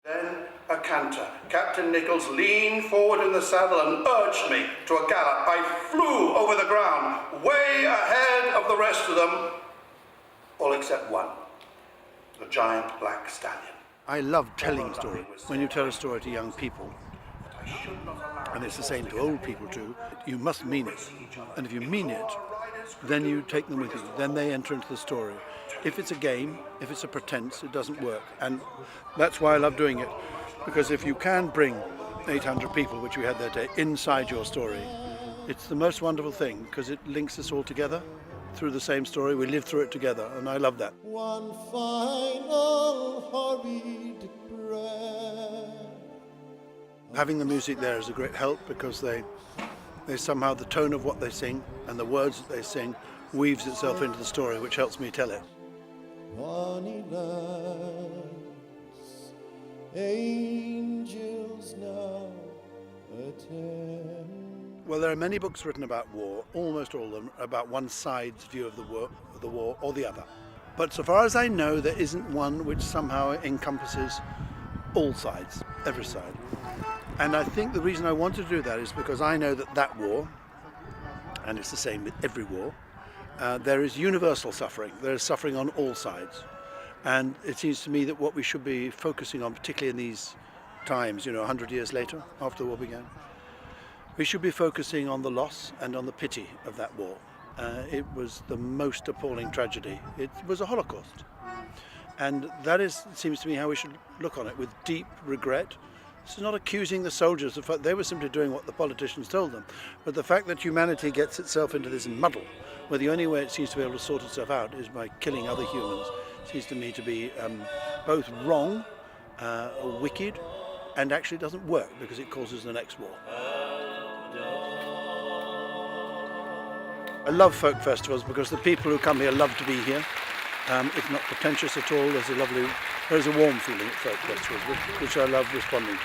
Then a canter. Captain Nichols leaned forward in the saddle and urged me to a gallop. I flew over the ground, way ahead of the rest of them, all except one, the giant black stallion. I love telling stories. When you tell a story to young people, and it's the same to old people too, you must mean it. And if you mean it, then you take them with you. Then they enter into the story. If it's a game, if it's a pretense, it doesn't work. And that's why I love doing it. Because if you can bring 800 people, which we had that day, inside your story, it's the most wonderful thing, because it links us all together through the same story. We live through it together, and I love that. One final hurried breath. Having the music there is a great help, because they somehow, the tone of what they sing and the words that they sing weaves itself into the story, which helps me tell it. Bonnie loves angels now attend. Well, there are many books written about war, almost all of them about one side's view of the war or the other. But so far as I know, there isn't one which somehow encompasses all sides, every side. And I think the reason I want to do that is because I know that war, and it's the same with every war, there is universal suffering. There is suffering on all sides. And it seems to me that what we should be focusing on, particularly in these times, 100 years later, after the war began, we should be focusing on the loss and on the pity of that war. It was the most appalling tragedy. It was a Holocaust. And that is, it seems to me, how we should look on it, with deep regret. This is not accusing the soldiers of fact they were simply doing what the politicians told them. But the fact that humanity gets itself into this muddle, where the only way it seems to be able to sort itself out is by killing other humans, seems to me to be both wrong, wicked, and actually doesn't work, because it causes the next war. I love folk festivals because the people who come here love to be here. It's not pretentious at all. There's a warm feeling at folk festivals, which I love responding to.